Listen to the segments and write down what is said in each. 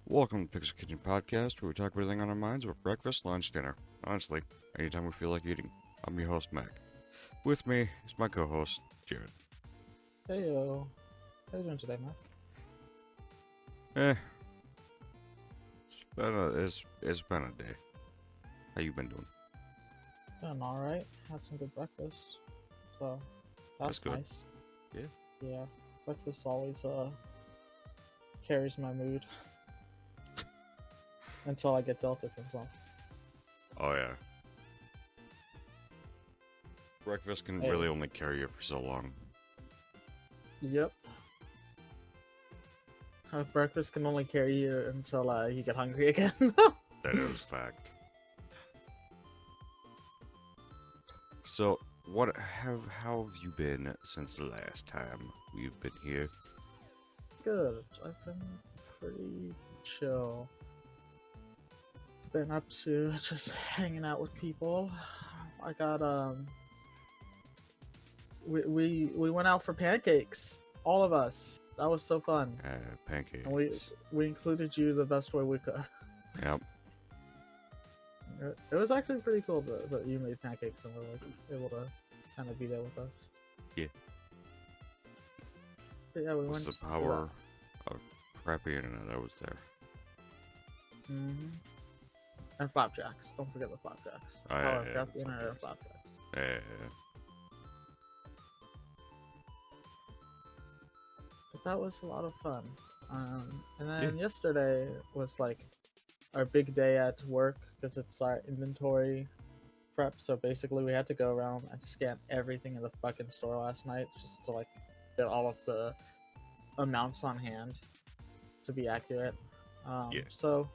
Welcome to Pixel Kitchen Podcast, where we talk about everything on our minds with breakfast, lunch, dinner. Honestly, anytime we feel like eating. I'm your host, Mac. With me is my co-host, Jared. Heyo. How you doing today, Matt? Eh, it's been a day. How you been doing? Doing alright. Had some good breakfast. So, That's that's good. nice. Yeah. Yeah. Breakfast always carries my mood. Until I get dealt with myself. Oh yeah. Breakfast can Hey. really only carry you for so long. Yep. Breakfast can only carry you until you get hungry again. That is fact. So, how have you been since the last time we've been here? Good. I've been pretty chill. Been up to just hanging out with people. I got we went out for pancakes, all of us. That was so fun. Pancakes. And we included you the best way we could. Yep. It was actually pretty cool that you made pancakes and were like able to kind of be there with us. Yeah. But yeah, we It went was to the power of crappy internet that was there. And flapjacks. Don't forget the flapjacks. Oh, yeah, Power of yeah, crappy the internet and flapjacks. Yeah. But that was a lot of fun. And then yesterday was like our big day at work because it's our inventory prep. So basically, we had to go around and scan everything in the fucking store last night just to like get all of the amounts on hand to be accurate. So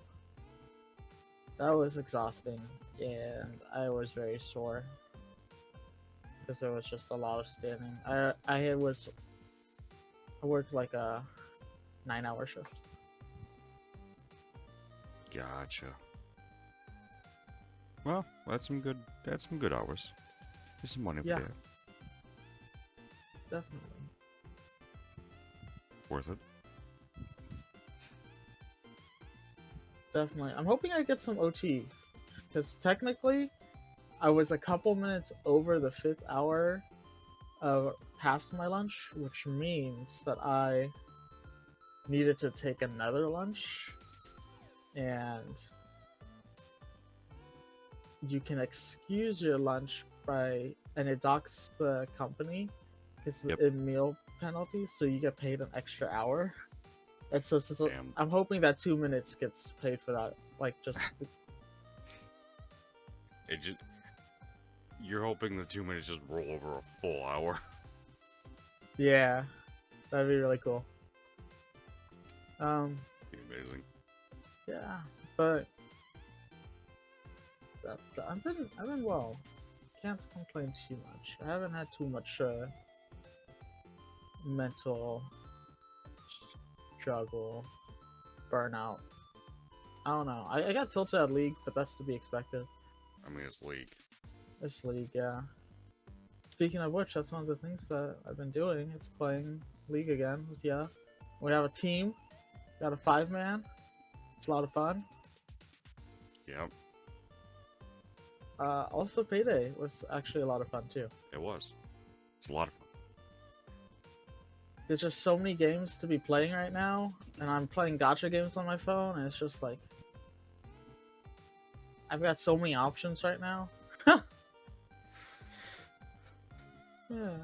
that was exhausting, and I was very sore because there was just a lot of standing. I worked like a 9-hour shift. Gotcha. Well, that's some good hours. There's some money for Yeah. that. Definitely. Worth it. Definitely. I'm hoping I get some OT. Because technically, I was a couple minutes over the 5th hour past my lunch, which means that I needed to take another lunch. And you can excuse your lunch and it docks the company because it's meal penalties, so you get paid an extra hour. And so Damn. I'm hoping that 2 minutes gets paid for that. Like, just. You're hoping the 2 minutes just roll over a full hour. Yeah, that'd be really cool. Be amazing. Yeah, but I've been well. Can't complain too much. I haven't had too much mental struggle, burnout. I don't know. I got tilted at League, but that's to be expected. I mean, it's League. It's League, yeah. Speaking of which, that's one of the things that I've been doing is playing League again with ya. We have a team. Got a 5-man. It's a lot of fun. Yep. Also, Payday was actually a lot of fun too. It was. It's a lot of fun. There's just so many games to be playing right now, and I'm playing gacha games on my phone, and it's just like I've got so many options right now. Yeah.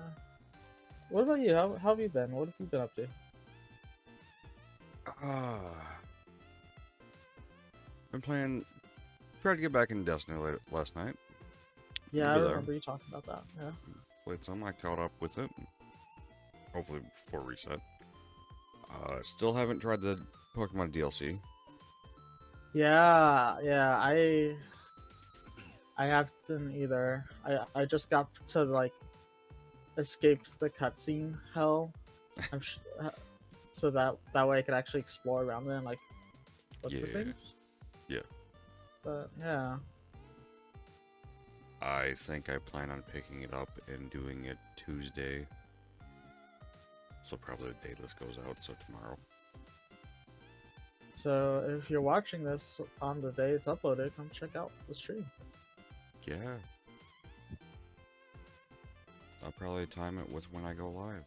What about you? How have you been? What have you been up to? Been playing. Tried to get back in Destiny last night. Yeah, I remember you talking about that. Yeah. Played some. I caught up with it. Hopefully before reset. Still haven't tried the Pokemon DLC. Yeah. I haven't either. I just got to like escaped the cutscene hell. So that way I could actually explore around there and like look for things. Yeah. But yeah. I think I plan on picking it up and doing it Tuesday. So probably the day this goes out, so tomorrow. So if you're watching this on the day it's uploaded, come check out the stream. Yeah. I'll probably time it with when I go live.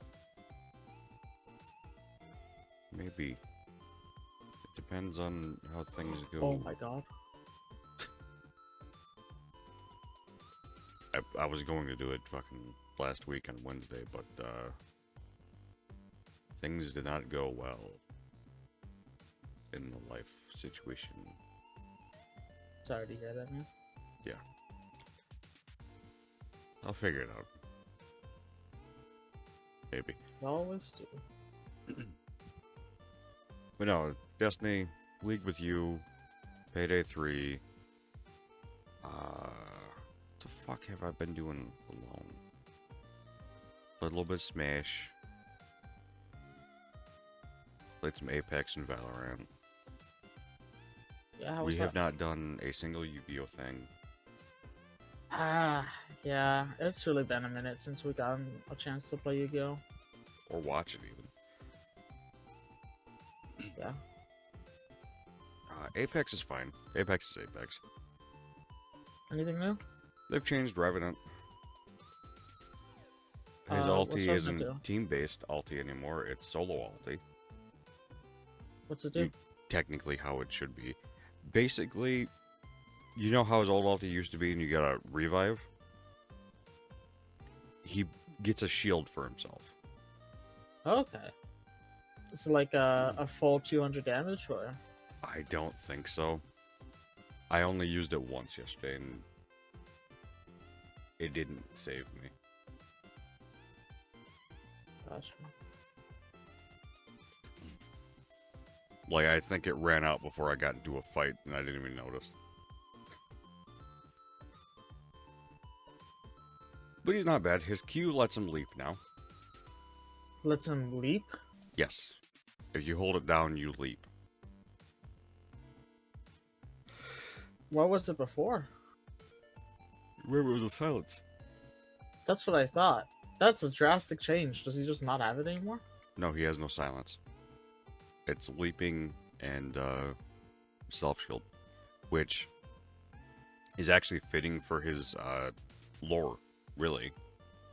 Maybe. It depends on how things go. Oh my god. I was going to do it fucking last week on Wednesday, but things did not go well in the life situation. Sorry to hear that, man. Yeah. I'll figure it out. Maybe. Always do. But no, Destiny, League with You, Payday 3. What the fuck have I been doing alone? Played a little bit of Smash. Played some Apex and Valorant. Yeah, how We was have that? not done a single Yu-Gi-Oh thing. Yeah, it's really been a minute since we got a chance to play Yu-Gi-Oh! Or watch it even. Yeah. Apex is fine. Apex is Apex. Anything new? They've changed Revenant. His What's ulti Revenant isn't do? team-based ulti anymore, it's solo ulti. What's it do? Technically how it should be. Basically, you know how his old ulti used to be and you gotta revive? He gets a shield for himself. Okay. It's like a full 200 damage, or? I don't think so. I only used it once yesterday and it didn't save me. Gosh. Like, I think it ran out before I got into a fight and I didn't even notice. But he's not bad. His Q lets him leap now. Lets him leap? Yes. If you hold it down, you leap. What was it before? Remember, it was a silence. That's what I thought. That's a drastic change. Does he just not have it anymore? No, he has no silence. It's leaping and self-shield, which is actually fitting for his lore, really.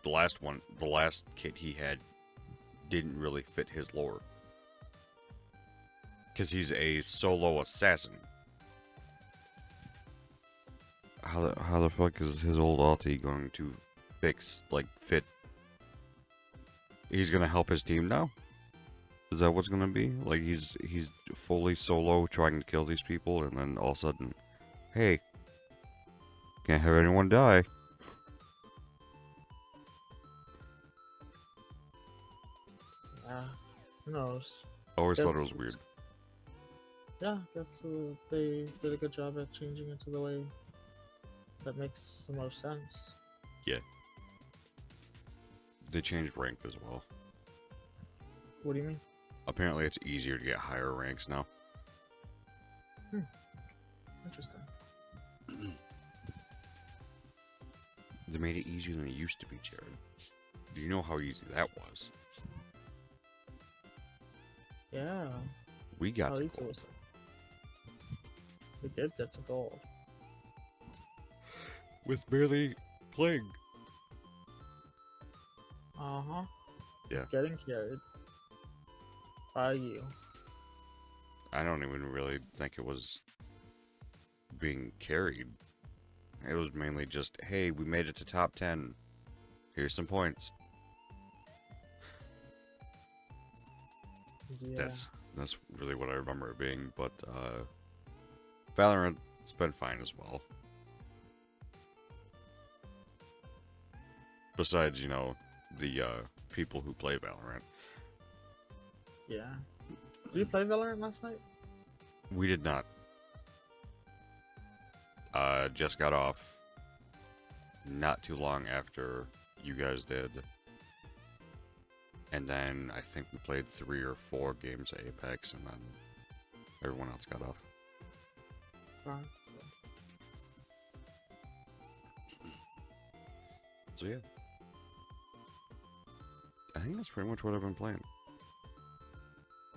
The last kit he had didn't really fit his lore. Because he's a solo assassin. How the fuck is his old ulti going to fit? He's gonna help his team now? Is that what's gonna be? Like he's fully solo trying to kill these people and then all of a sudden, hey, can't have anyone die. Yeah. Who knows? Always thought it Guess was weird. Yeah, guess they did a good job at changing it to the way that makes the most sense. Yeah. They changed ranked as well. What do you mean? Apparently it's easier to get higher ranks now. Interesting. They made it easier than it used to be, Jared. Do you know how easy that was? Yeah. We got How to easy gold. was it? We did get to gold. With barely playing. Uh-huh. Yeah. Getting carried. By you. I don't even really think it was being carried. It was mainly just, hey, we made it to top 10. Here's some points. Yeah. That's really what I remember it being, but Valorant's been fine as well. Besides, you know, the people who play Valorant. Yeah. Did you play Valorant last night? We did not. Just got off not too long after you guys did. And then I think we played 3 or 4 games of Apex, and then everyone else got off. Fine. So yeah. I think that's pretty much what I've been playing.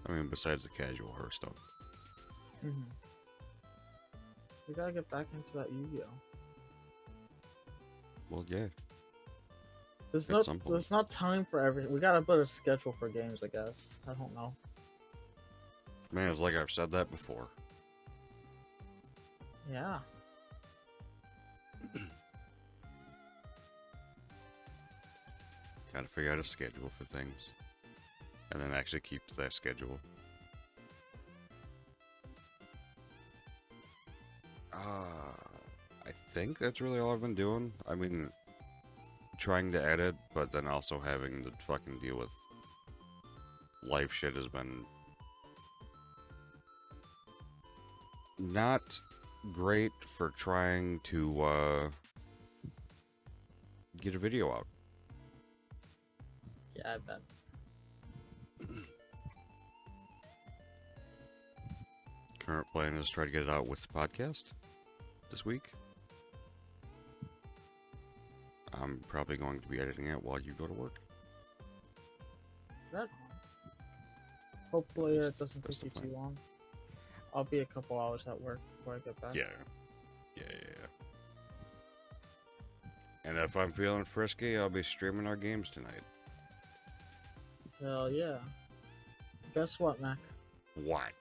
I mean, besides the casual her stuff. Hmm. We gotta get back into that Yu-Gi-Oh. Well, yeah, There's at not some point. there's not time for everything. We gotta put a schedule for games, I guess. I don't know. Man, it's like I've said that before. Yeah. Gotta figure out a schedule for things. And then actually keep to that schedule. I think that's really all I've been doing. I mean, trying to edit, but then also having to fucking deal with life shit has been not great for trying to get a video out. Yeah, I bet. Current plan is to try to get it out with the podcast this week. I'm probably going to be editing it while you go to work. Right on. Hopefully That's- it doesn't that's take the you too plan. long. I'll be a couple hours at work before I get back. Yeah. And if I'm feeling frisky, I'll be streaming our games tonight. Hell yeah. Guess what, Mac? What?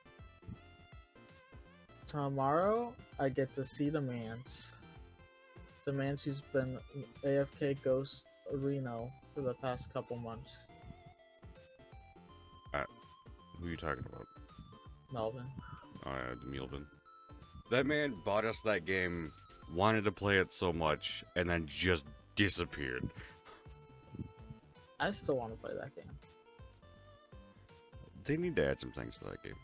Tomorrow I get to see the Mans. The Mans who's been AFK Ghost Reno for the past couple months. Who are you talking about? Melvin. Melvin. That man bought us that game, wanted to play it so much, and then just disappeared. I still want to play that game. They need to add some things to that game.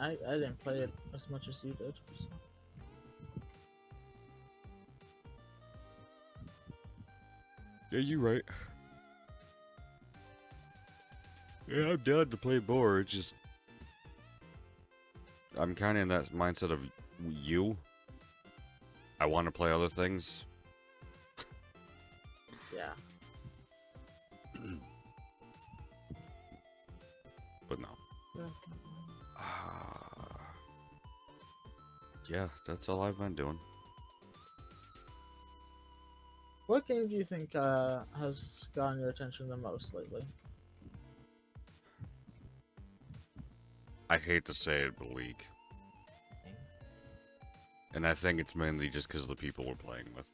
I didn't play it as much as you did. So. Yeah, you're right. Yeah, I'm down to play more. It's just I'm kind of in that mindset of you. I want to play other things. Yeah. But no. Yeah, that's all I've been doing. What game do you think has gotten your attention the most lately? I hate to say it, but League. And I think it's mainly just because of the people we're playing with.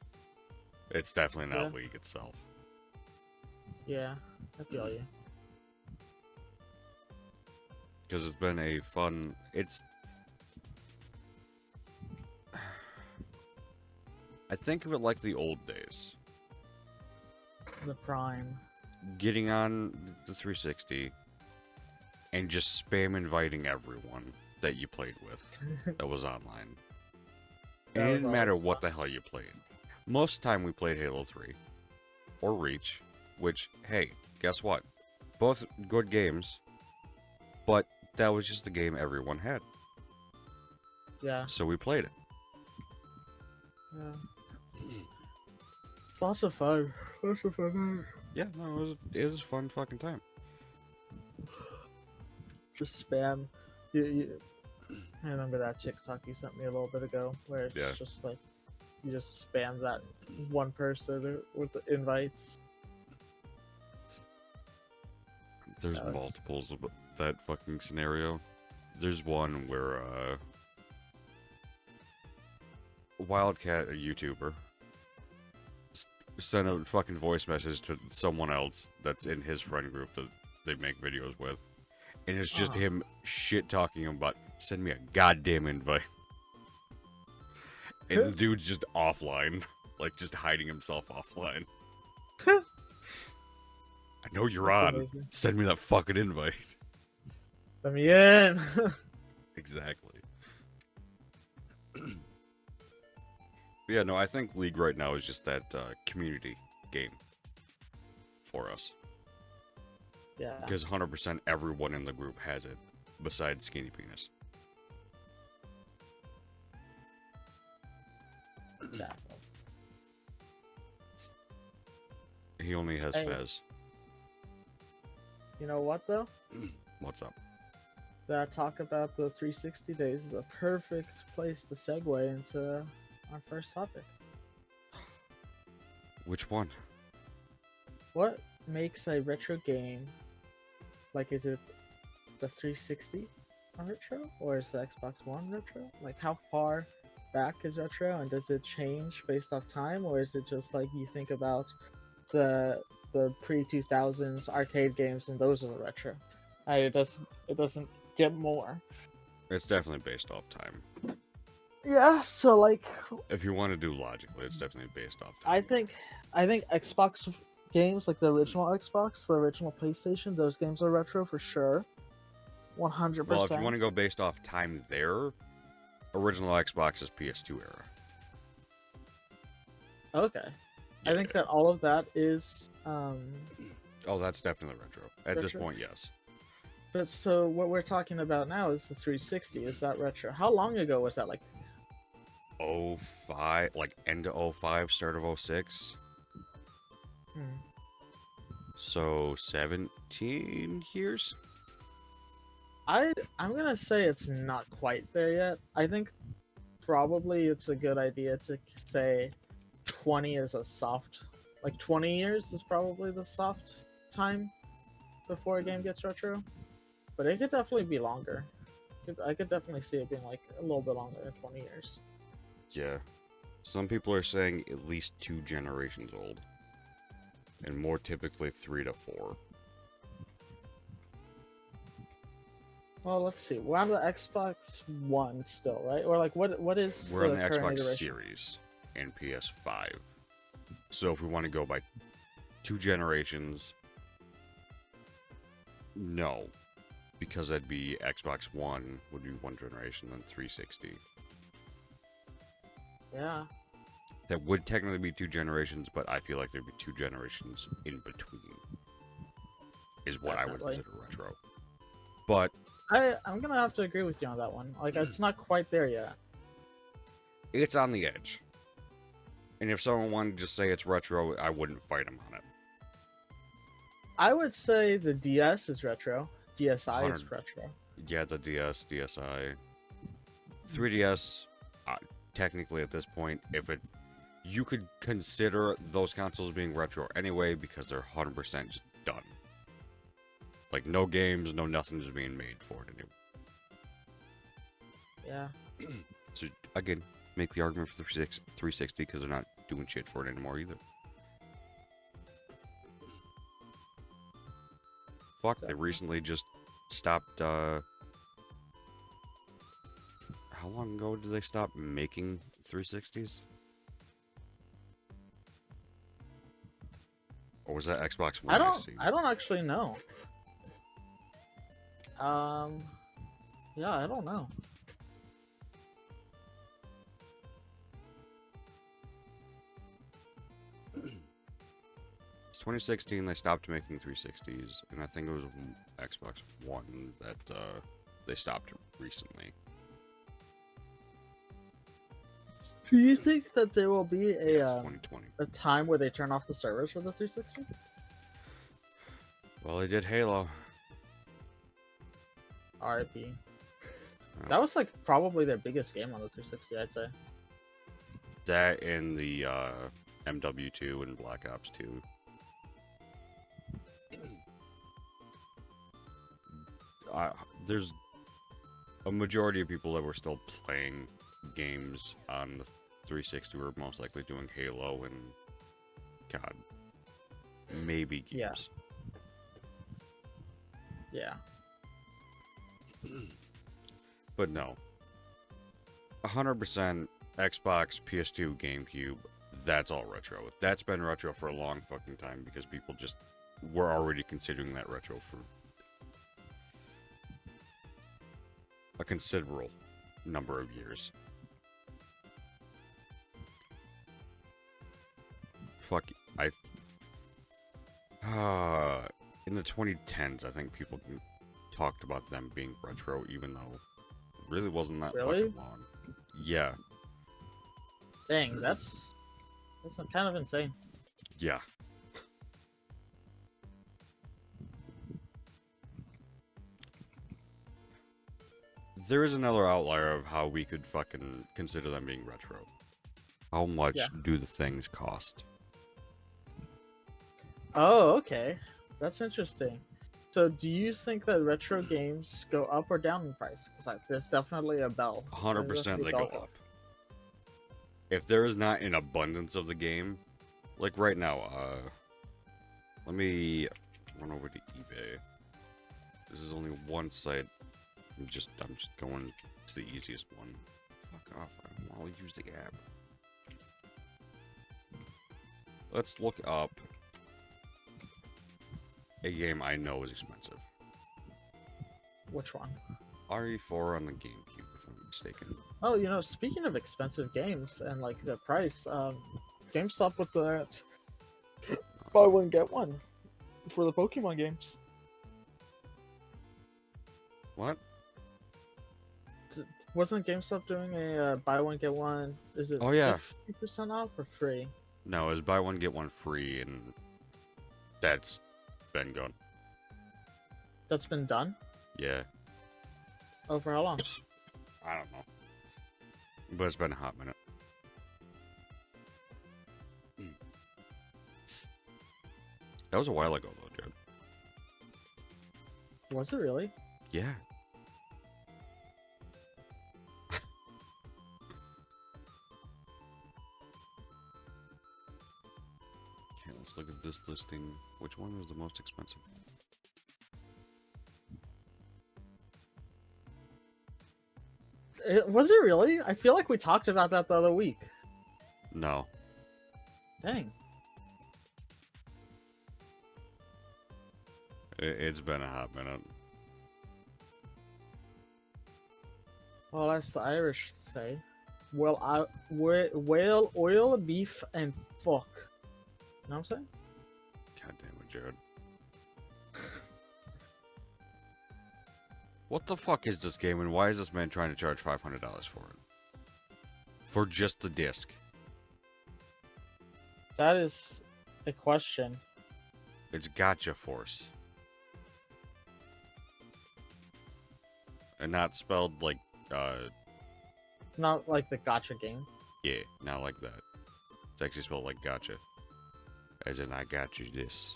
It's definitely not League itself. Yeah, I feel you. Because it's been a fun... It's... I think of it like the old days. The Prime. Getting on the 360 and just spam inviting everyone that you played with that was online. And it didn't matter what the hell you played. Most of the time we played Halo 3 or Reach, which, hey, guess what? Both good games, but that was just the game everyone had. Yeah. So we played it. Yeah. It's lots of fun. Lots of fun. Yeah, no, it was a fun fucking time. Just spam. I remember that TikTok you sent me a little bit ago, where it's just like you just spam that one person with the invites. There's multiples of that fucking scenario. There's one where Wildcat, a YouTuber, sent a fucking voice message to someone else that's in his friend group that they make videos with. And it's just him shit talking about, send me a goddamn invite. And the dude's just offline. Like, just hiding himself offline. I know you're That's on. amazing. Send me that fucking invite. Let me in! Exactly. Yeah, no, I think League right now is just that community game for us. Yeah. Because 100% everyone in the group has it, besides Skinny Penis. Exactly. He only has Hey. Fez. You know what though? What's up? that talk about the 360 days is a perfect place to segue into our first topic. Which one? What makes a retro game, like, is it the 360 a retro, or is the Xbox One retro? Like, how far back is retro, and does it change based off time, or is it just like you think about the pre-2000s arcade games and those are the retro? It doesn't get more. It's definitely based off time. Yeah, so like If you want to do logically, it's definitely based off time. I think Xbox games, like the original Xbox, the original PlayStation, those games are retro for sure. 100%. Well, if you want to go based off time there, original Xbox is PS2 era. Okay. Yeah, I think that all of that is Oh, that's definitely retro. At this Retro? point, yes. but so what we're talking about now is the 360. Is that retro? How long ago was that? Like 05, like end of 05, start of 06. hmm. So 17 years? I'm gonna say it's not quite there yet. I think probably it's a good idea to say 20 is a soft, like 20 years is probably the soft time before a game gets retro. But it could definitely be longer. I could definitely see it being like a little bit longer than 20 years. Yeah. Some people are saying at least 2 generations old. And more typically 3 to 4. Well, let's see. We're on the Xbox One still, right? Or like what is We're on the current Xbox iteration? Series and PS5. So if we want to go by 2 generations, no. Because that'd be Xbox One would be 1 generation, then 360. Yeah. That would technically be 2 generations, but I feel like there'd be 2 generations in between. Is what I would Definitely. consider retro. But I'm gonna have to agree with you on that one. Like it's not quite there yet. it's on the edge. And if someone wanted to just say it's retro, I wouldn't fight them on it. I would say the DS is retro. DSi is 100. retro. Yeah, the DS, DSi. 3DS, technically at this point, you could consider those consoles being retro anyway because they're 100% just done. Like, no games, no nothing's being made for it anymore. Yeah. So, again, make the argument for the 360 because they're not doing shit for it anymore either. Fuck, they recently just stopped, how long ago did they stop making 360s? Or was that Xbox One? I don't actually know. Yeah, I don't know. It's 2016 they stopped making 360s, and I think it was Xbox One that they stopped recently. Do you think that there will be It's 2020. a time where they turn off the servers for the 360? Well, they did Halo. RIP. Well, That was like probably their biggest game on the 360, I'd say. that and the MW2 and Black Ops 2. There's a majority of people that were still playing games on the 360 were most likely doing Halo and God, maybe Gears. Yeah. But no. 100% Xbox, PS2, GameCube, that's all retro. That's been retro for a long fucking time because people just were already considering that retro for a considerable number of years. Fuck, in the 2010s, I think people talked about them being retro, even though it really wasn't that fucking long. Yeah. Dang, that's kind of insane. Yeah. There is another outlier of how we could fucking consider them being retro. How Yeah. much do the things cost? Oh, okay. That's interesting. So, do you think that retro games go up or down in price? Because like, there's definitely a bell. There's 100% definitely a they bell go curve. up. If there is not an abundance of the game, like right now, let me run over to eBay. This is only one site. I'm just going to the easiest one. Fuck off! I want to use the app. Let's look up a game I know is expensive. Which one? RE4 on the GameCube, if I'm not mistaken. Oh, speaking of expensive games and like the price, GameStop with the buy one get one for the Pokemon games. What? Wasn't GameStop doing a buy one get one? Is it Oh yeah. 50% off or free? No, it's buy one get one free, and that's been gone. That's been done? Yeah. Oh, for how long? I don't know. But it's been a hot minute. That was a while ago, though, Jared. Was it really? Yeah. Okay, let's look at this listing. Which one was the most expensive? Was it really? I feel like we talked about that the other week. No. Dang. It's been a hot minute. Well, as the Irish say, whale, oil, beef, and fuck. You know what I'm saying? God damn it, Jared. What the fuck is this game, and why is this man trying to charge $500 for it? For just the disc. That is a question. It's Gotcha Force. And not spelled like, Not like the gotcha game. yeah, not like that. It's actually spelled like gotcha. As in, I got you this.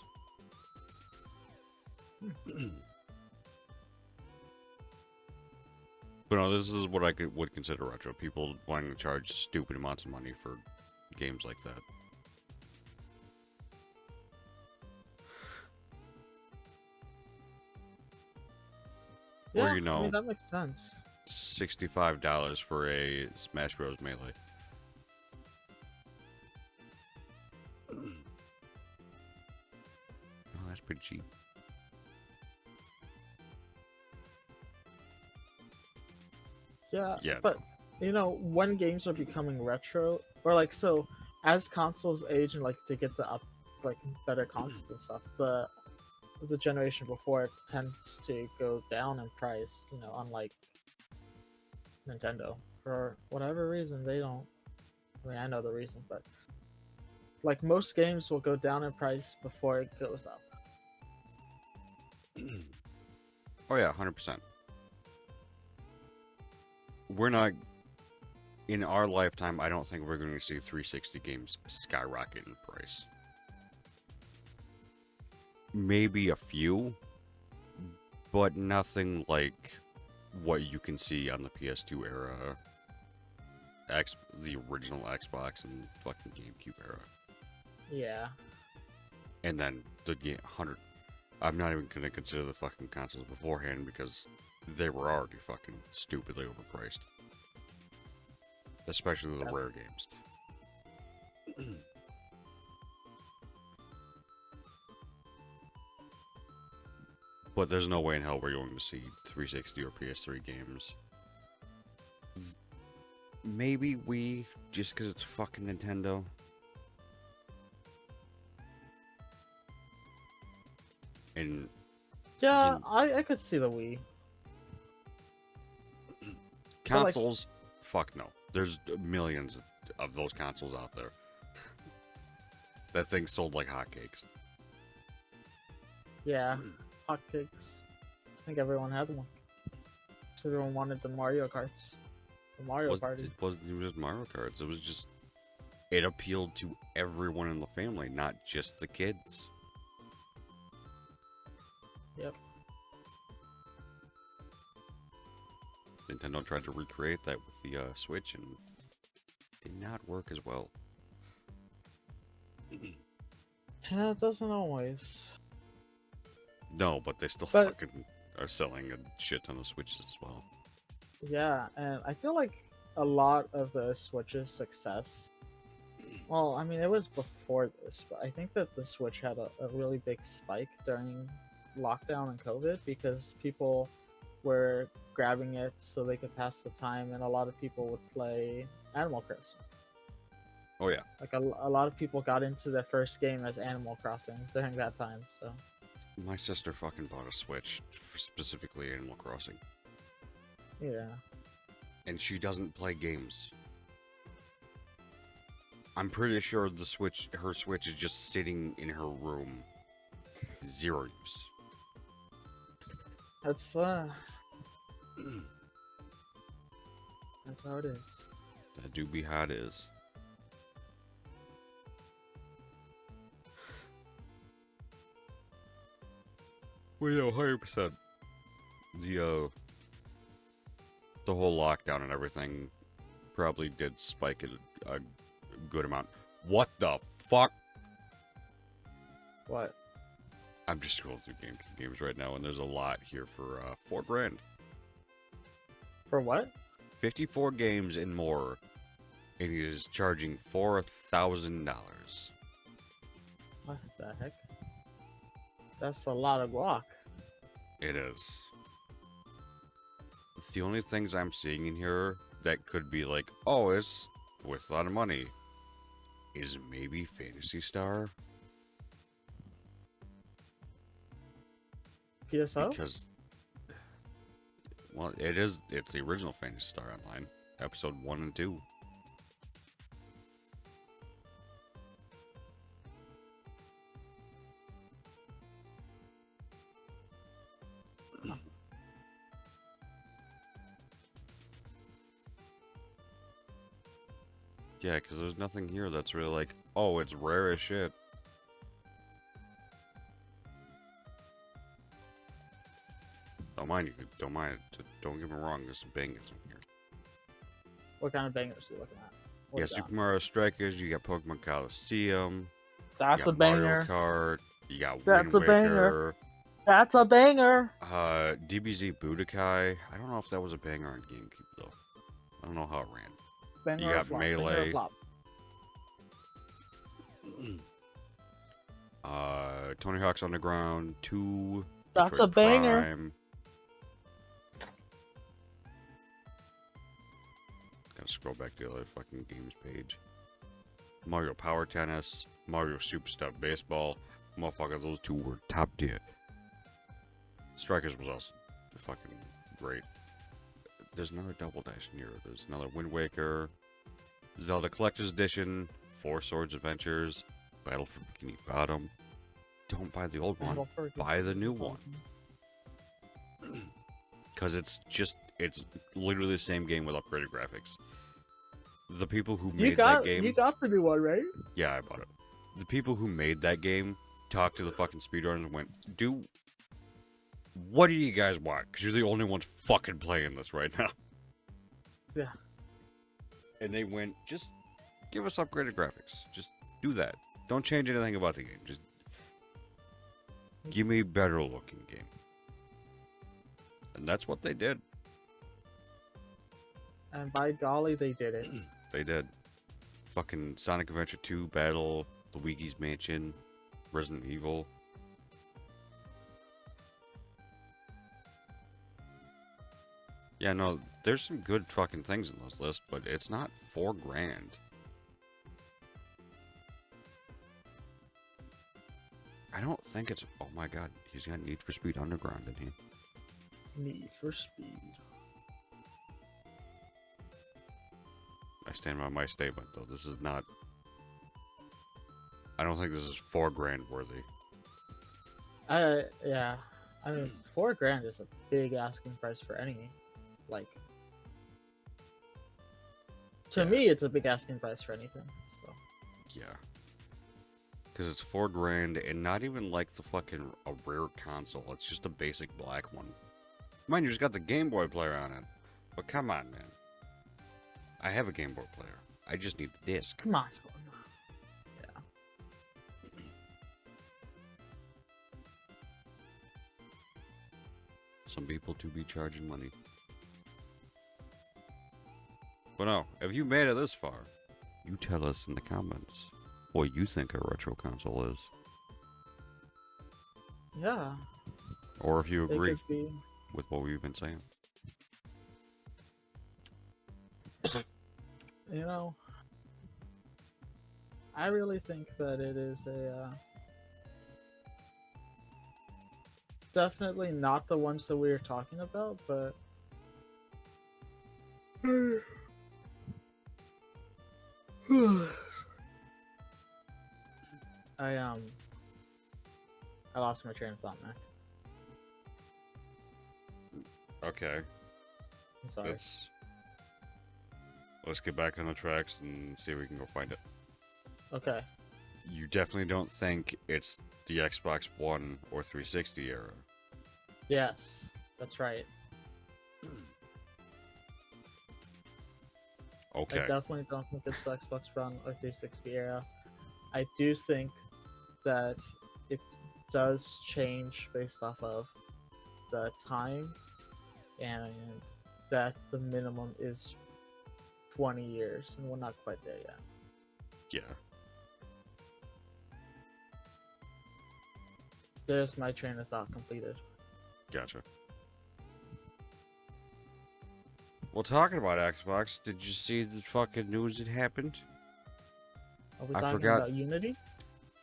But no, this is what I would consider retro. People wanting to charge stupid amounts of money for games like that. Yeah, Or, I mean, that makes sense. $65 for a Smash Bros. Melee. Oh, that's pretty cheap. Yeah, Yeah. but when games are becoming retro, or like so, as consoles age and like to get like better consoles and stuff, the generation before it tends to go down in price. Unlike Nintendo, for whatever reason they don't. I mean, I know the reason, but like most games will go down in price before it goes up. Oh yeah, 100%. We're not, in our lifetime, I don't think we're going to see 360 games skyrocket in price. Maybe a few, but nothing like what you can see on the PS2 era, the original Xbox and fucking GameCube era. Yeah. And then the 100. I'm not even going to consider the fucking consoles beforehand because they were already fucking stupidly overpriced. Especially the rare games. But there's no way in hell we're going to see 360 or PS3 games. Maybe Wii, just because it's fucking Nintendo. And Yeah, I could see the Wii. consoles, fuck no. There's millions of those consoles out there. That thing sold like hotcakes. Yeah, hotcakes. I think everyone had one. Everyone wanted the Mario Karts. The Mario Party. It wasn't even just Mario Karts. It was just, it appealed to everyone in the family, not just the kids. Yep. Nintendo tried to recreate that with the Switch and did not work as well. Yeah, it doesn't always. No, but they still But- fucking are selling a shit ton of Switches as well. Yeah, and I feel like a lot of the Switch's success. Well, I mean, it was before this, but I think that the Switch had a really big spike during lockdown and COVID because people were grabbing it so they could pass the time, and a lot of people would play Animal Crossing. Oh yeah. Like a lot of people got into their first game as Animal Crossing during that time. So My sister fucking bought a Switch for specifically Animal Crossing. yeah, And she doesn't play games. I'm pretty sure her Switch is just sitting in her room. Zero use. that's how it is. That do be how it is. Well, yeah, 100%. The whole lockdown and everything probably did spike it a good amount. What the fuck? What? I'm just scrolling through games right now, and there's a lot here for $4 grand. For what? 54 games and more, and he is charging $4,000. What the heck? That's a lot of guac. It is. The only things I'm seeing in here that could be like, oh, it's with a lot of money, is maybe Phantasy Star. PSO? Because, well, it's the original Phantasy Star Online, episode 1 and 2. Yeah, because there's nothing here that's really like, oh, it's rare as shit. Don't mind you, don't mind it. Don't get me wrong, there's some bangers in here. What kind of bangers are you looking at? You got What's that? Super Mario Strikers, you got Pokemon Coliseum, That's you a got banger. Mario Kart, you got That's Wind a banger. Waker, That's a banger. DBZ Budokai. I don't know if that was a banger on GameCube though. I don't know how it ran. Banger You or got flop, banger or Melee. flop. Tony Hawk's Underground 2. That's Detroit a banger. Prime. Gotta scroll back to the other fucking games page. Mario Power Tennis, Mario Superstar Baseball. Motherfucker, those two were top tier. Strikers was also fucking great. There's another Double Dash in here. There's another Wind Waker, Zelda Collector's Edition, Four Swords Adventures, Battle for Bikini Bottom. Don't buy the old one. Battle for Buy the new one. Because it's literally the same game with upgraded graphics. The people who made that game... You got the new one, right? Yeah, I bought it. The people who made that game talked to the fucking speedrunners and went, dude, what do you guys want? Because you're the only ones fucking playing this right now. Yeah. And they went, just give us upgraded graphics. Just do that. Don't change anything about the game. Just give me a better looking game. And that's what they did. And by golly, they did it. They did. Fucking Sonic Adventure 2, Battle, Luigi's Mansion, Resident Evil. Yeah, no, there's some good fucking things in this list, but it's not $4 grand. I don't think it's... Oh my god, he's got Need for Speed Underground in here. Need for Speed. I stand by my statement, though. This is not... I don't think this is $4 grand worthy. Yeah. I mean, $4 grand is a big asking price for any Like, to Yeah. me, it's a big asking price for anything. So Yeah. Because it's $4,000 and not even like the fucking a rare console. It's just a basic black one. Mind you, it's got the Game Boy player on it. But come on, man. I have a Game Boy player. I just need the disc. come on, son. Yeah. Some people to be charging money. But no, if you made it this far, you tell us in the comments what you think a retro console is. Yeah. Or if you It agree could be. with what we've been saying. You know, I really think that it is definitely not the ones that we were talking about, but I I lost my train of thought, Mac. Okay, I'm sorry. let's get back on the tracks and see if we can go find it. Okay. You definitely don't think it's the Xbox One or 360 era. Yes, that's right. Okay. I definitely don't think it's the Xbox One or 360 era. I do think that it does change based off of the time, and that the minimum is 20 years, and we're not quite there yet. Yeah. There's my train of thought completed. Gotcha. Well, talking about Xbox, did you see the fucking news that happened? Are we I talking forgot- about Unity?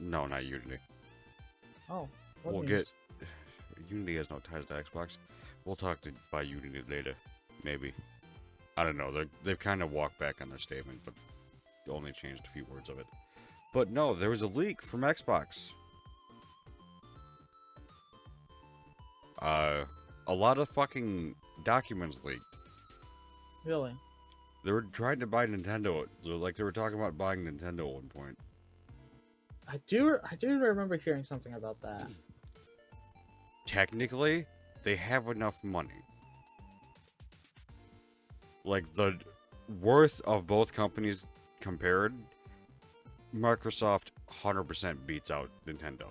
No, not Unity. Oh, what We'll news? Unity has no ties to Xbox. We'll talk about Unity later, maybe. I don't know. They've kind of walked back on their statement, but only changed a few words of it. But no, there was a leak from Xbox. A lot of fucking documents leaked. Really? They were trying to buy Nintendo. They were talking about buying Nintendo at one point. I do remember hearing something about that. Technically, they have enough money. Like, the worth of both companies compared, Microsoft 100% beats out Nintendo.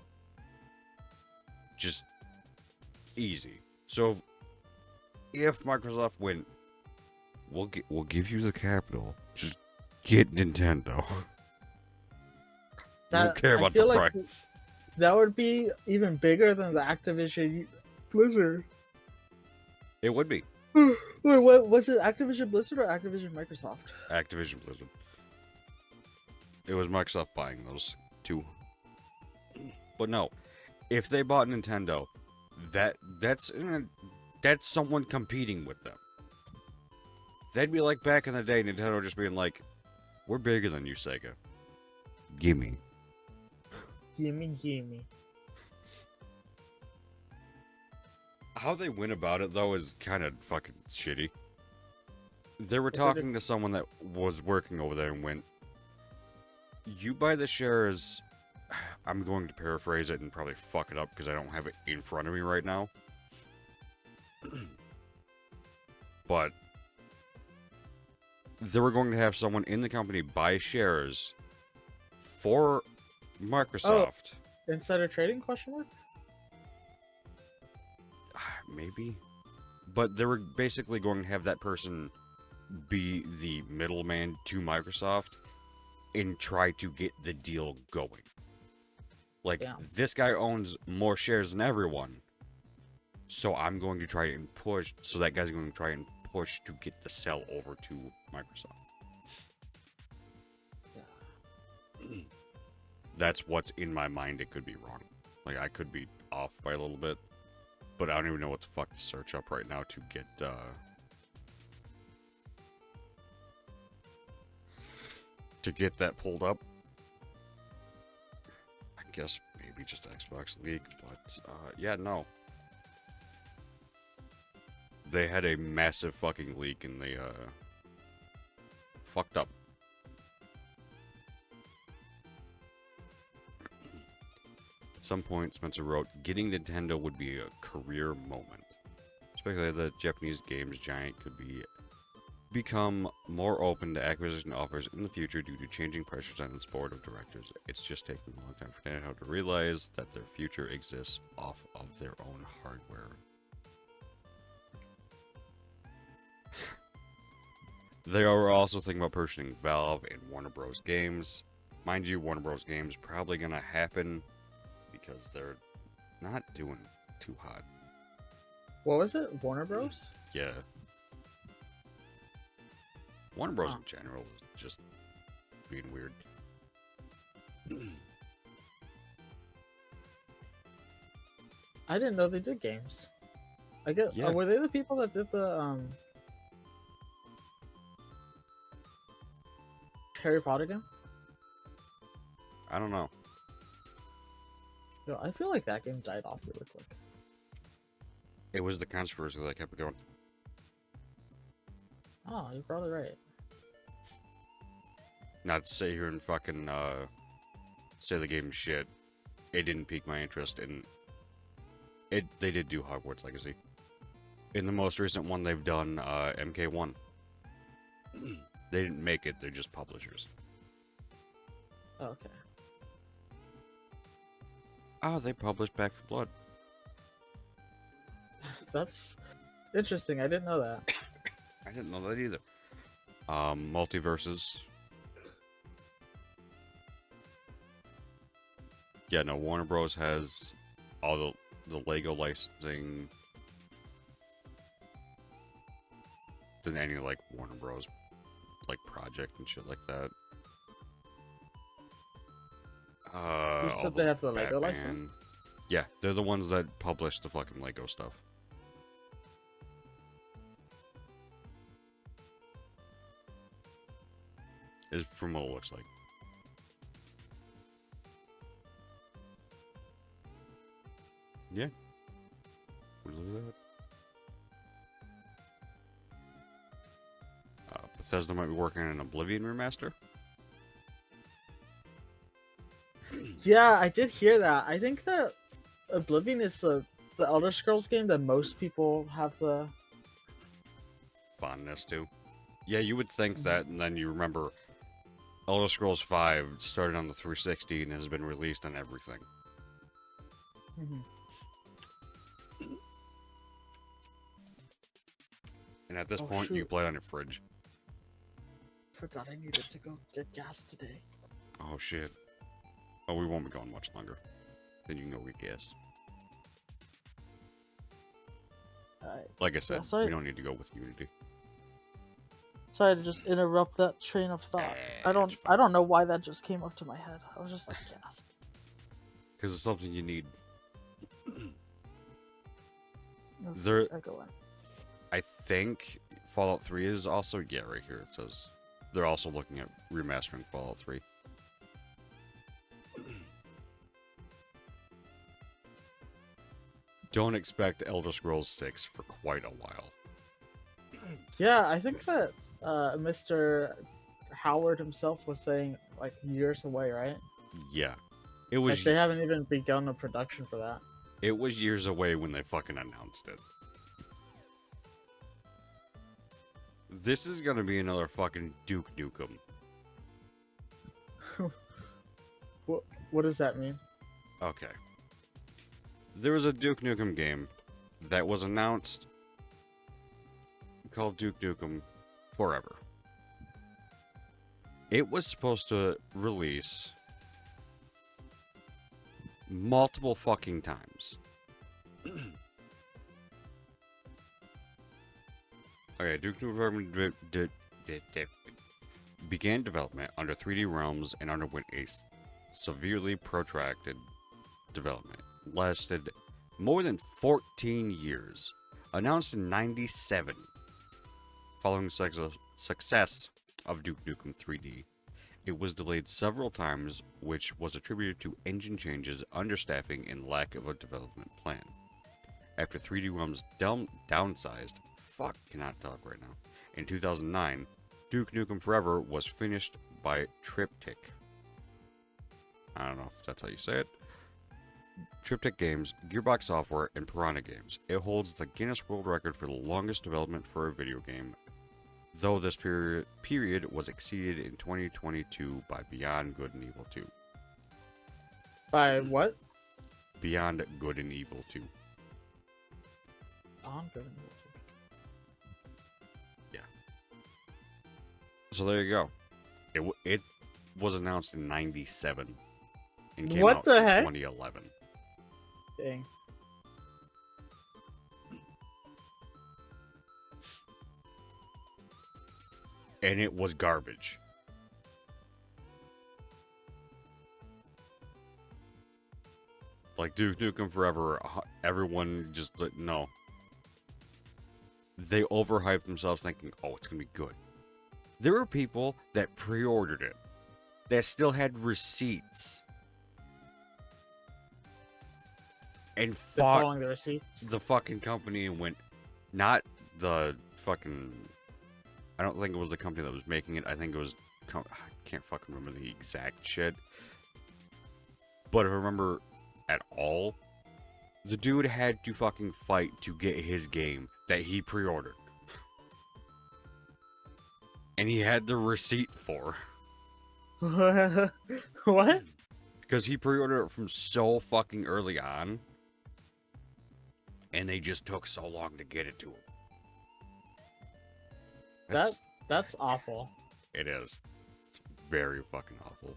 Just easy. So if Microsoft went, we'll give you the capital. Just get Nintendo. We don't care I about feel the like price. that would be even bigger than the Activision Blizzard. It would be Wait, what was it? Activision Blizzard or Activision Microsoft? Activision Blizzard. It was Microsoft buying those two. But no, if they bought Nintendo, that's someone competing with them. That'd be like back in the day, Nintendo just being like, "We're bigger than you, Sega. Gimme." Gimme. How they went about it, though, is kind of fucking shitty. They were If they talking to someone that was working over there and went, "You buy the shares." I'm going to paraphrase it and probably fuck it up because I don't have it in front of me right now. But they were going to have someone in the company buy shares for Microsoft. Insider trading? Question mark. Maybe. But they were basically going to have that person be the middleman to Microsoft and try to get the deal going. Like, Yeah. this guy owns more shares than everyone, so I'm going to try and push, so that guy's going to try and push to get the sell over to Microsoft. Yeah. That's what's in my mind. It could be wrong. Like, I could be off by a little bit, but I don't even know what the fuck to search up right now to get that pulled up. I guess maybe just Xbox League, but yeah, no. They had a massive fucking leak and they fucked up. At some point, Spencer wrote, "Getting Nintendo would be a career moment. Speculated that Japanese games giant could become more open to acquisition offers in the future due to changing pressures on its board of directors. It's just taking a long time for Nintendo to realize that their future exists off of their own hardware." They are also thinking about purchasing Valve and Warner Bros. Games. Mind you, Warner Bros. Games probably gonna happen because they're not doing too hot. What was it? Warner Bros? Yeah. Warner Bros. In general is just being weird. I didn't know they did games. I guess Yeah. were they the people that did the Harry Potter game? I don't know. Yo, I feel like that game died off really quick. It was the controversy that kept it going. Oh, you're probably right. Not to sit here and fucking say the game's shit. It didn't pique my interest in it. They did do Hogwarts Legacy. In the most recent one they've done, MK1. They didn't make it, they're just publishers. Oh, okay. Oh, they published Back for Blood. That's interesting. I didn't know that. I didn't know that either. Multiverses. Yeah, no, Warner Bros. Has all the Lego licensing than any, like, Warner Bros. Like, project and shit like that. You said they have the Lego license? Yeah, they're the ones that publish the fucking Lego stuff. Is from what it looks like. Yeah. Would you look at that? Bethesda might be working on an Oblivion remaster. Yeah, I did hear that. I think that Oblivion is the Elder Scrolls game that most people have the Fondness to. Yeah, you would think that, and then you remember Elder Scrolls 5 started on the 360 and has been released on everything. And at this point, you shoot. play it on your fridge. Forgot I needed to go get gas today. Oh shit. Oh, we won't be going much longer. Then you can go get gas. Alright. Like I said, sorry. we don't need to go with Unity. Sorry to just interrupt that train of thought. I it's fine. don't know why that just came up to my head. I was just like, gas. Because it's something you need. Let's There- echo in. I think Fallout 3 is also... Yeah, right here it says... They're also looking at remastering Fallout 3. Don't expect Elder Scrolls 6 for quite a while. Yeah, I think that Mr. Howard himself was saying like years away, right? Yeah. It was Like they haven't even begun a production for that. It was years away when they fucking announced it. This is gonna be another fucking Duke Nukem. What does that mean? Okay. There was a Duke Nukem game that was announced called Duke Nukem Forever. It was supposed to release multiple fucking times. Okay, Duke Nukem began development under 3D Realms and underwent a severely protracted development. Lasted more than 14 years. Announced in '97. Following success of Duke Nukem 3D, it was delayed several times, which was attributed to engine changes, understaffing, and lack of a development plan. After 3D Realms downsized, fuck cannot talk right now. In 2009, Duke Nukem Forever was finished by Triptych. I don't know if that's how you say it. Triptych Games, Gearbox Software, and Piranha Games. It holds the Guinness World Record for the longest development for a video game, though this period was exceeded in 2022 by Beyond Good and Evil 2. By what? Beyond Good and Evil 2. On good. Yeah. So there you go. It was announced in 97 and came What out the in heck? 2011. Dang. And it was garbage. Like Duke Nukem Forever, everyone just no. They overhyped themselves thinking, oh, it's going to be good. There were people that pre-ordered it that still had receipts and They're fought following the receipts. the fucking company and went, not the fucking, I don't think it was the company that was making it. I think it was, I can't fucking remember the exact shit. But if I remember at all, the dude had to fucking fight to get his game that he pre-ordered. And he had the receipt for. What? Because he pre-ordered it from so fucking early on. And they just took so long to get it to him. That's awful. It is. It's very fucking awful.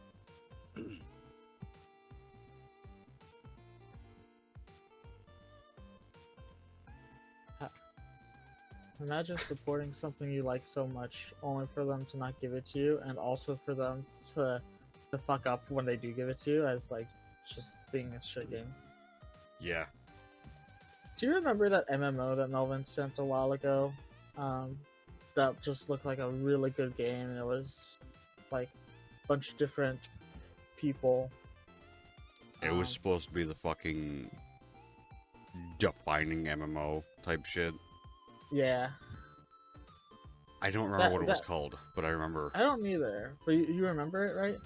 Imagine supporting something you like so much, only for them to not give it to you, and also for them to fuck up when they do give it to you, as like just being a shit game. Yeah. Do you remember that MMO that Melvin sent a while ago? That just looked like a really good game, and it was like a bunch of different people. It was supposed to be the fucking defining MMO type shit. Yeah. I don't remember what it was called, but I remember. I don't either, but you remember it, right?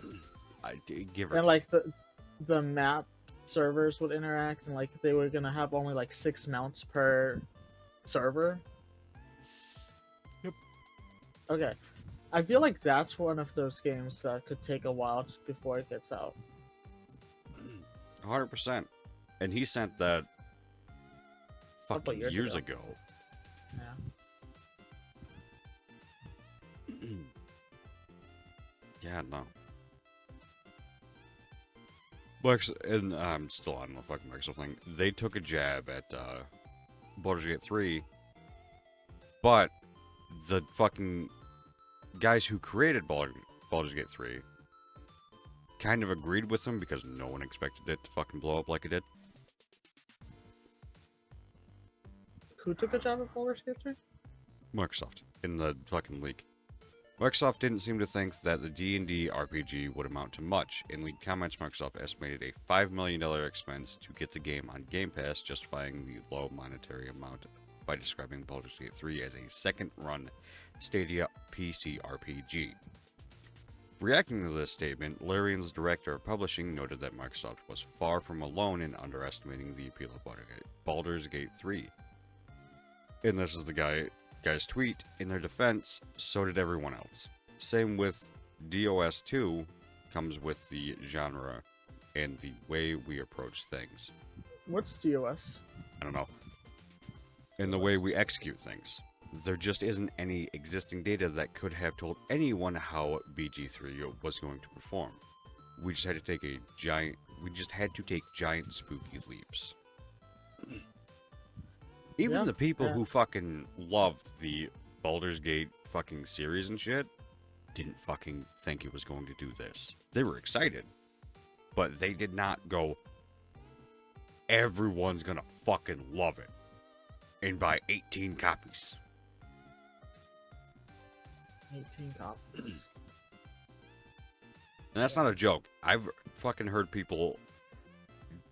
I did give her. And like the map servers would interact, and like they were gonna have only like 6 mounts per server. Yep. Okay. I feel like that's one of those games that could take a while before it gets out. 100%. And he sent that fucking years ago. Yeah. Yeah, no. And I'm still on the fucking Microsoft thing. They took a jab at Baldur's Gate 3, but the fucking guys who created Baldur's Gate 3 kind of agreed with them because no one expected it to fucking blow up like it did. Who took a job at Baldur's Gate 3? Microsoft, in the fucking leak. Microsoft didn't seem to think that the D&D RPG would amount to much. In leaked comments, Microsoft estimated a $5 million expense to get the game on Game Pass, justifying the low monetary amount by describing Baldur's Gate 3 as a second-run Stadia PC RPG. Reacting to this statement, Larian's director of publishing noted that Microsoft was far from alone in underestimating the appeal of Baldur's Gate 3. And this is the guy's tweet. In their defense, so did everyone else. Same with DOS 2 comes with the genre and the way we approach things. What's DOS? I don't know. And the way we execute things. There just isn't any existing data that could have told anyone how BG3 was going to perform. We just had to take giant spooky leaps. Even the people who fucking loved the Baldur's Gate fucking series and shit didn't fucking think it was going to do this. They were excited, but they did not go, everyone's gonna fucking love it and buy 18 copies. 18 copies. And that's not a joke. I've fucking heard people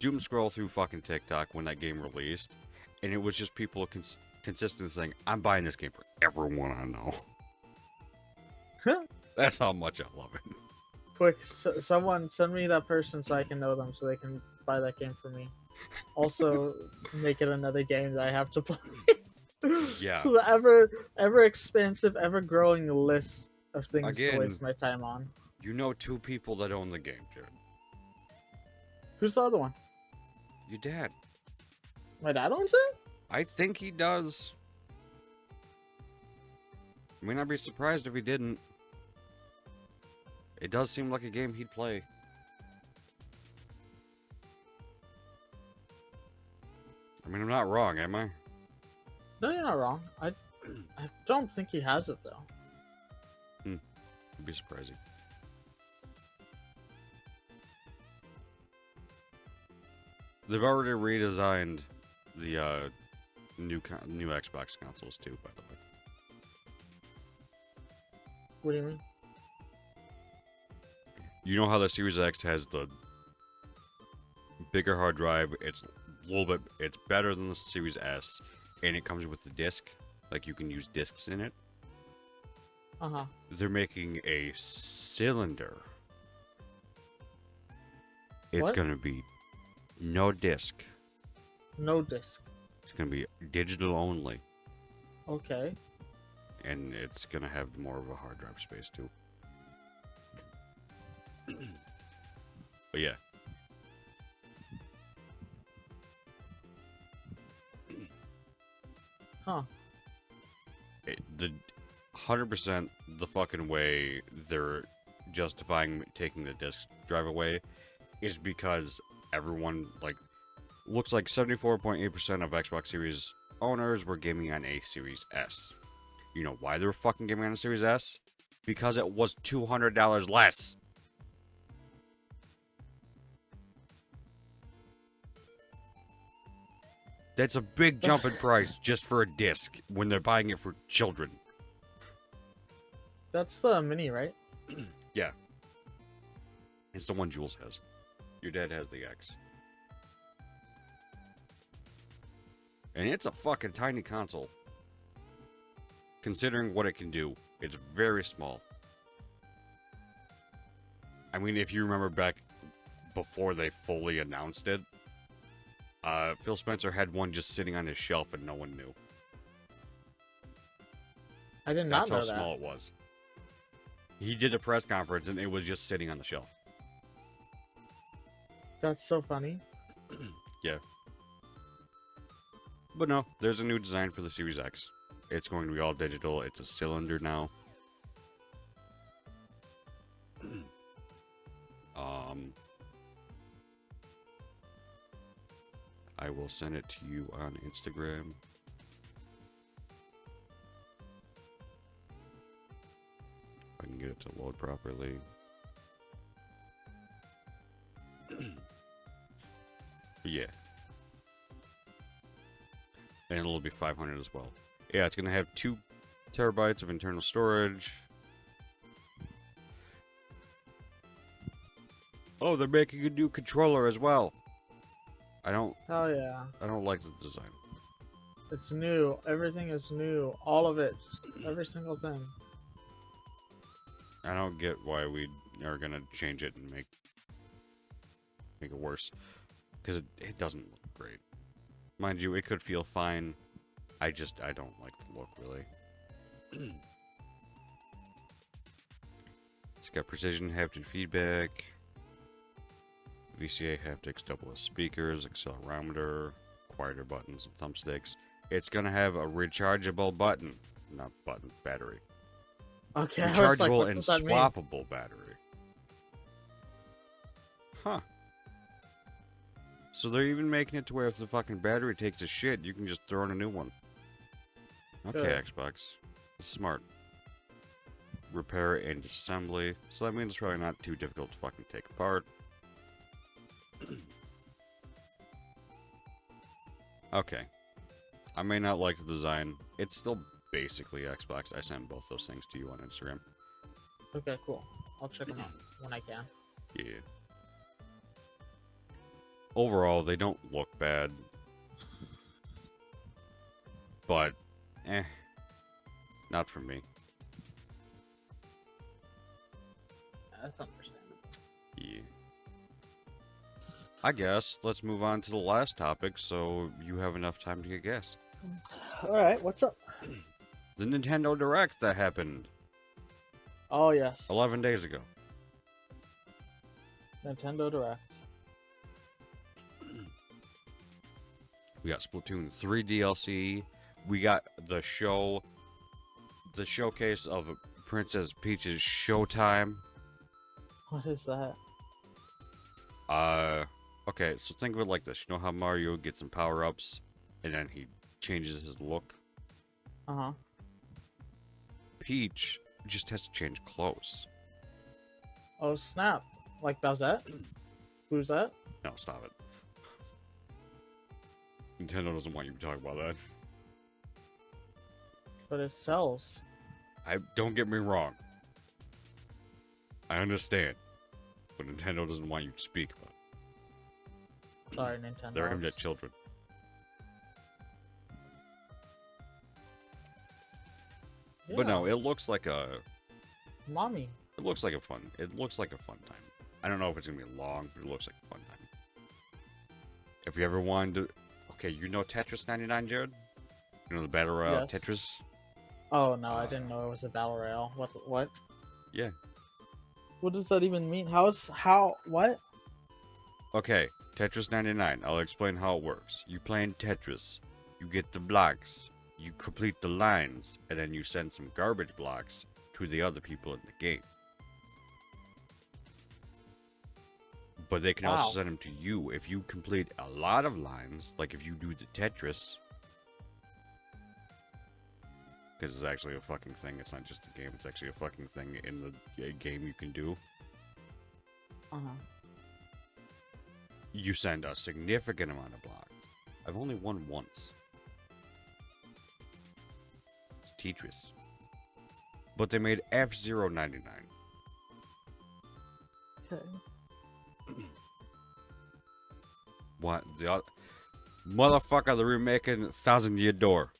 doom scroll through fucking TikTok when that game released, and it was just people consistently saying, I'm buying this game for everyone I know. That's how much I love it. Quick, someone send me that person so I can know them so they can buy that game for me. Also, make it another game that I have to play. Yeah. So the ever expansive, ever growing list of things to Again, waste my time on. you know 2 people that own the game, Jared. Who's the other one? Your dad. My dad owns it? I think he does. I mean, I'd be surprised if he didn't. It does seem like a game he'd play. I mean, I'm not wrong, am I? No, you're not wrong. I don't think he has it though. It'd be surprising. They've already redesigned the new Xbox consoles too, by the way. What do you mean? You know how the Series X has the bigger hard drive? It's a little bit. It's better than the Series S, and it comes with the disc. Like you can use discs in it. Uh-huh. They're making a cylinder. It's What? gonna be no disc. No disc. It's gonna be digital only, Okay. and it's gonna have more of a hard drive space too. But yeah. Huh. The 100% the fucking way they're justifying taking the disk drive away is because everyone, like, looks like 74.8% of Xbox Series owners were gaming on a Series S. You know why they were fucking gaming on a Series S? Because it was $200 less. That's a big jump in price just for a disc when they're buying it for children. That's the mini, right? Yeah. It's the one Jules has. Your dad has the X. And it's a fucking tiny console. Considering what it can do, it's very small. I mean, if you remember back before they fully announced it, Phil Spencer had one just sitting on his shelf and no one knew. I did not That's know how that. small it was. He did a press conference and it was just sitting on the shelf. That's so funny. Yeah. But no, there's a new design for the Series X. It's going to be all digital. It's a cylinder now. I will send it to you on Instagram. If I can get it to load properly. Yeah. And it'll be 500 as well. Yeah, it's going to have 2 terabytes of internal storage. Oh, they're making a new controller as well. I don't Oh yeah. like the design. It's new. Everything is new. All of it. Every single thing. I don't get why we are going to change it and make it worse. Because it doesn't look great. Mind you, it could feel fine. I don't like the look, really. It's got precision haptic feedback. VCA haptics, double S speakers, accelerometer, quieter buttons and thumbsticks. It's gonna have a rechargeable button, not button, battery. Okay. I was like, Rechargeable what and does that mean? swappable battery. Huh. So they're even making it to where if the fucking battery takes a shit, you can just throw in a new one. Okay, Good. Xbox. Smart. Repair and assembly. So that means it's probably not too difficult to fucking take apart. Okay. I may not like the design. It's still basically Xbox. I sent both those things to you on Instagram. Okay, cool. I'll check them out when I can. Yeah. Overall, they don't look bad. But, not for me. That's understandable. Yeah. I guess let's move on to the last topic so you have enough time to get gas. Alright, what's up? The Nintendo Direct that happened Oh, yes. 11 days ago. Nintendo Direct. We got Splatoon 3 DLC. We got the showcase of Princess Peach's Showtime. What is that? Okay, so think of it like this. You know how Mario gets some power-ups, and then he changes his look? Uh-huh. Peach just has to change clothes. Oh, snap. Like Bowsette? Who's that? No, stop it. Nintendo doesn't want you to talk about that. But it sells. Don't get me wrong. I understand. But Nintendo doesn't want you to speak about it. Sorry, Nintendo. They're aimed at children. Yeah. But no, it looks like a Mommy. It looks like a fun time. I don't know if it's gonna be long, but it looks like a fun time. If you ever wanted to, okay, you know Tetris 99, Jared? You know the battle royale Yes. Tetris? Oh, no, I didn't know it was a battle royale. What? Yeah. What does that even mean? What? Okay, Tetris 99. I'll explain how it works. You play in Tetris. You get the blocks. You complete the lines, and then you send some garbage blocks to the other people in the game. But they can Wow. also send them to you if you complete a lot of lines, like if you do the Tetris. Because it's actually a fucking thing. It's not just a game. It's actually a fucking thing in the game you can do. Uh-huh. You send a significant amount of blocks. I've only won once. It's Tetris. But they made F-Zero 99. Okay. What? Motherfucker, they're remaking 1,000 Year Door.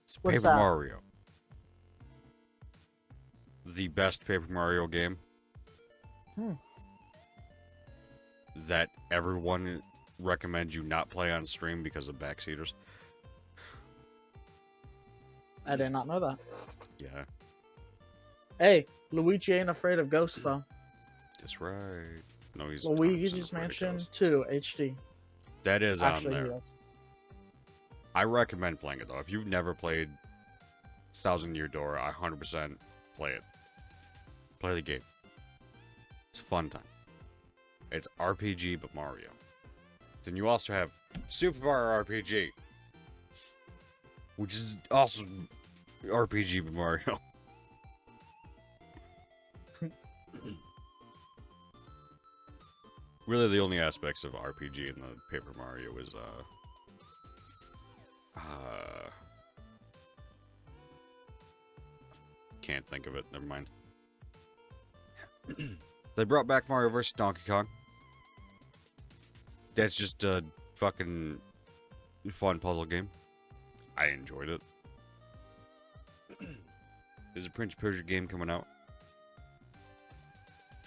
It's What's Paper that? Mario. The best Paper Mario game. That everyone recommends you not play on stream because of backseaters. I did not know that. Yeah, Hey, Luigi ain't afraid of ghosts, though. that's right. No, he's Luigi's 100% afraid of Mansion ghosts. 2 HD. That is Actually, on there. yes. I recommend playing it though. If you've never played 1,000 Year Door, I 100% play it. Play the game. It's a fun time. It's RPG but Mario. Then you also have Super Mario RPG, which is also RPG but Mario. Really, the only aspects of RPG in the Paper Mario is can't think of it. Never mind. They brought back Mario vs. Donkey Kong. That's just a fucking fun puzzle game. I enjoyed it. There's a Prince Persia game coming out.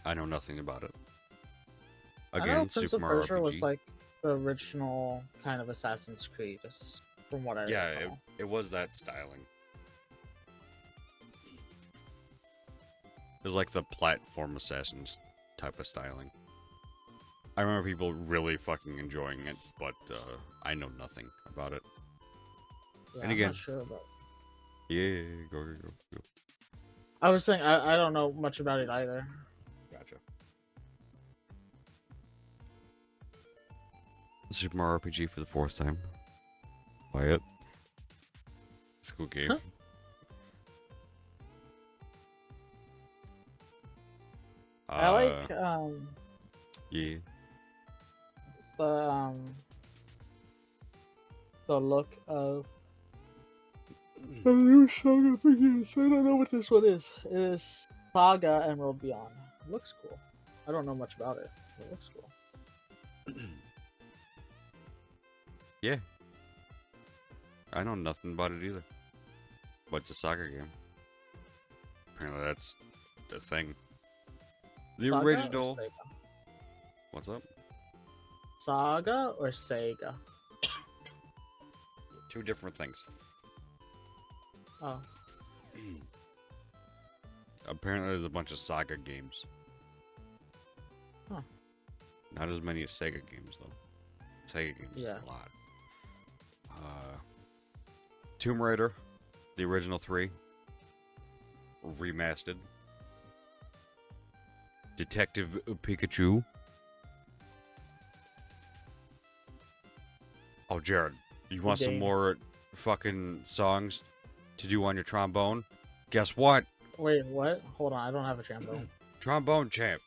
I know nothing about it. I know Again, Prince Super of Mario Persia RPG. was like the original kind of Assassin's Creed, just from what I Yeah, recall. it was that styling. It was like the platform Assassins type of styling. I remember people really fucking enjoying it, but I know nothing about it. Yeah, and I'm again- not sure about. Yeah, go. I was saying I don't know much about it either. Gotcha. Super Mario RPG for the 4th time. Buy it. It's a cool game. Huh? I like Yeah. the look of the new Saga Begins. I don't know what this one is. It is Saga Emerald Beyond. It looks cool. I don't know much about it. It looks cool. Yeah. I know nothing about it either. But it's a soccer game. Apparently that's the thing. The Saga or original. Sega? What's up? Saga or Sega? Two different things. Oh. Apparently there's a bunch of Saga games. Huh. Not as many as Sega games, though. Sega games is Yeah. a lot. Tomb Raider, the original 3, remastered. Detective Pikachu. Oh, Jared, you want some Game. more fucking songs to do on your trombone? Guess what? Wait, what? Hold on, I don't have a trombone. Trombone champ.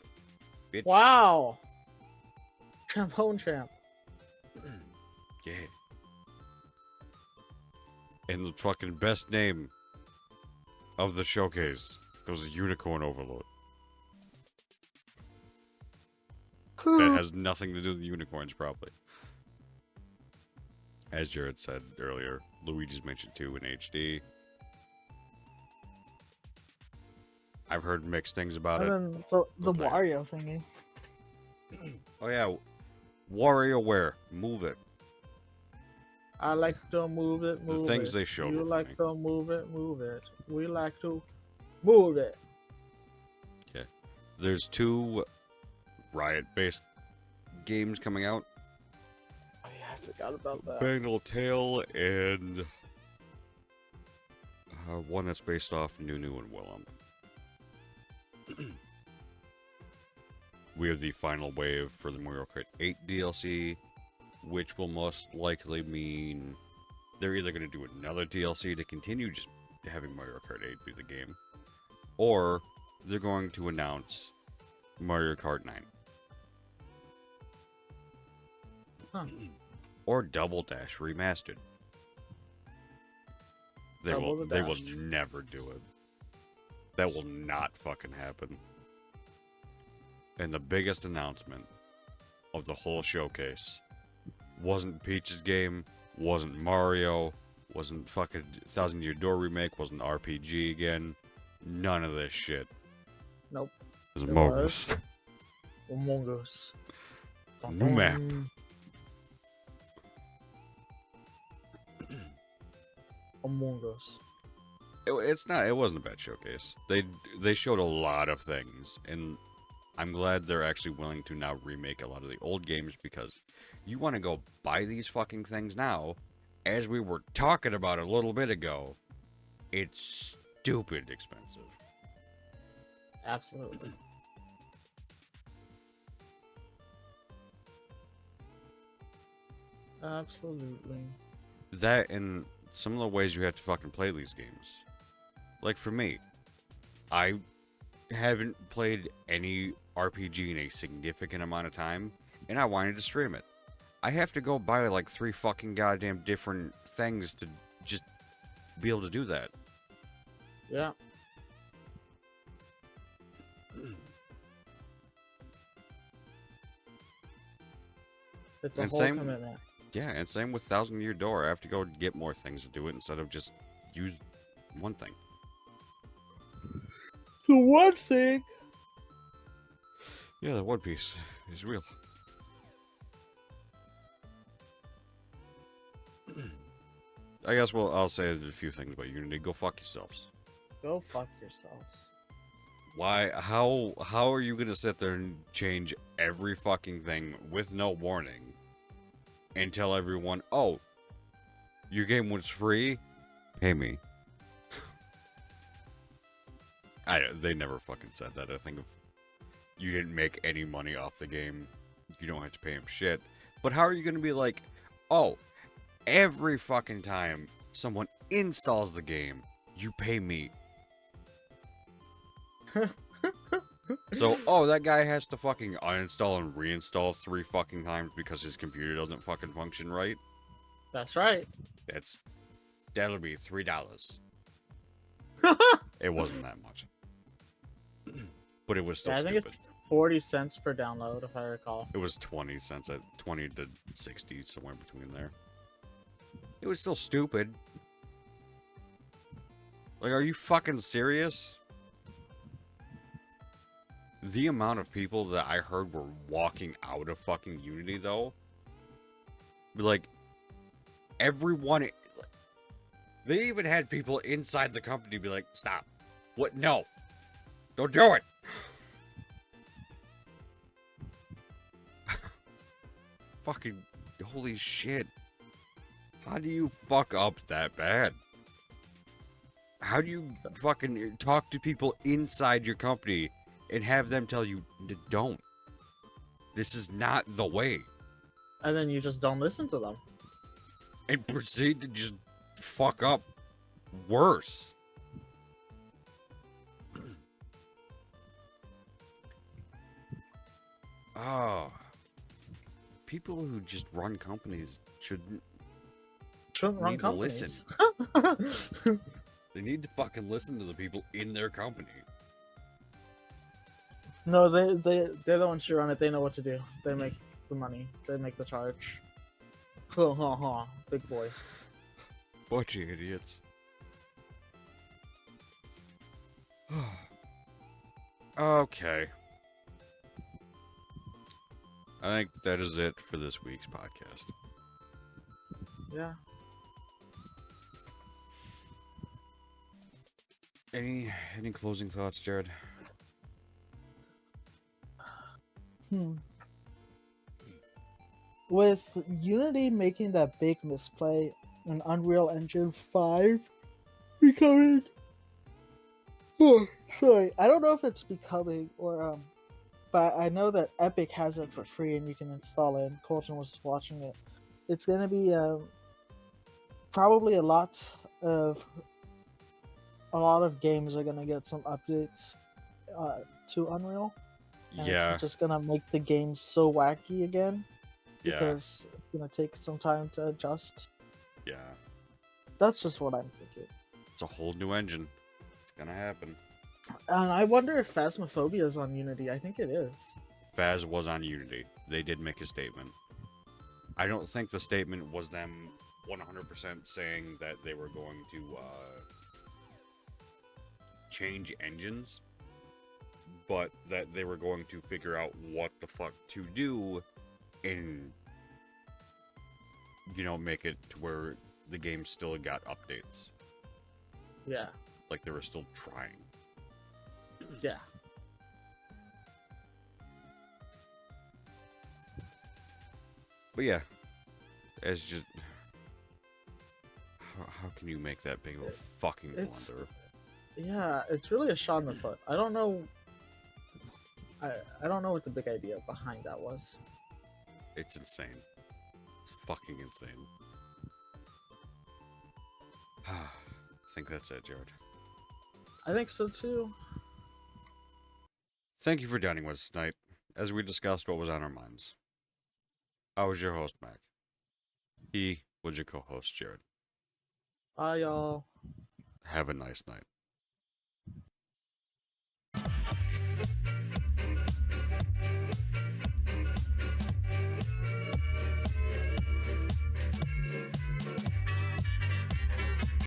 Bitch. Wow! Trombone champ. Yeah. And the fucking best name of the showcase goes to Unicorn Overload. That has nothing to do with the unicorns, probably. As Jared said earlier, Luigi's Mansion 2 in HD. I've heard mixed things about it. And then the play it. Wario thingy. Oh yeah, WarioWare, move it. I like to move it, The move it. things they showed You were like funny. to move it, move it. We like to move it. Yeah, there's 2 Riot-based games coming out. Oh yeah, I forgot about that. Bangle Tale and one that's based off Nunu and Willem. We have the final wave for the Mario Kart 8 DLC, which will most likely mean they're either going to do another DLC to continue just having Mario Kart 8 be the game, or they're going to announce Mario Kart 9. Huh. Or Double Dash Remastered. They Double will. the They will Dash. never do it. That will not fucking happen. And the biggest announcement of the whole showcase wasn't Peach's game, wasn't Mario, wasn't fucking Thousand Year Door remake, wasn't RPG again. None of this shit. Nope. It was It Among was. Us. Among Us. New map. Among Us. It wasn't a bad showcase. They showed a lot of things, and I'm glad they're actually willing to now remake a lot of the old games, because you want to go buy these fucking things now, as we were talking about a little bit ago, it's stupid expensive. Absolutely. Absolutely. That and some of the ways you have to fucking play these games. Like for me, I haven't played any RPG in a significant amount of time, and I wanted to stream it. I have to go buy like 3 fucking goddamn different things to just be able to do that. Yeah. It's a And whole same- commitment. Yeah, and same with Thousand Year Door. I have to go get more things to do it instead of just use one thing. The one thing. Yeah, the One Piece is real. I guess I'll say a few things about Unity. Go fuck yourselves. Go fuck yourselves. Why? How are you gonna sit there and change every fucking thing with no warning and tell everyone, oh, your game was free? Pay me. They never fucking said that. I think if you didn't make any money off the game, you don't have to pay him shit. But how are you gonna be like, oh, every fucking time someone installs the game, you pay me? So, oh, that guy has to fucking uninstall and reinstall 3 fucking times because his computer doesn't fucking function right? That's right. That'll be $3. It wasn't that much. But it was still Yeah, I think stupid. it's 40 cents per download, if I recall. It was 20 cents at 20 to 60, somewhere between there. It was still stupid. Like, are you fucking serious? The amount of people that I heard were walking out of fucking Unity, though. Like, everyone... They even had people inside the company be like, stop. What? No. Don't do it. Fucking... Holy shit. How do you fuck up that bad? How do you fucking talk to people inside your company and have them tell you, don't. This is not the way. And then you just don't listen to them. And proceed to just fuck up worse. Oh. People who just run companies shouldn't Run need to listen. They need to fucking listen to the people in their company. No, they're the ones who run it. They know what to do. They make the money. They make the charge. Big boy. Bunch of idiots. Okay. I think that is it for this week's podcast. Yeah. Any closing thoughts, Jared? With Unity making that big misplay and Unreal Engine 5 becoming... Oh, sorry, I don't know if it's becoming or but I know that Epic has it for free and you can install it, and Colton was watching it. It's gonna be probably a lot of games are gonna get some updates to Unreal. And Yeah. it's just gonna make the game so wacky again. Yeah. Because it's gonna take some time to adjust. Yeah. That's just what I'm thinking. It's a whole new engine. It's gonna happen. And I wonder if Phasmophobia is on Unity. I think it is. Phas was on Unity. They did make a statement. I don't think the statement was them 100% saying that they were going to change engines, but that they were going to figure out what the fuck to do and, you know, make it to where the game still got updates. Yeah. Like they were still trying. Yeah. But yeah, it's just... How can you make that big of a fucking blunder? Yeah, it's really a shot in the foot. I don't know... I don't know what the big idea behind that was. It's insane. It's fucking insane. I think that's it, Jared. I think so too. Thank you for dining with us tonight, as we discussed what was on our minds. I was your host, Mac. He was your co-host, Jared. Bye, y'all. Have a nice night.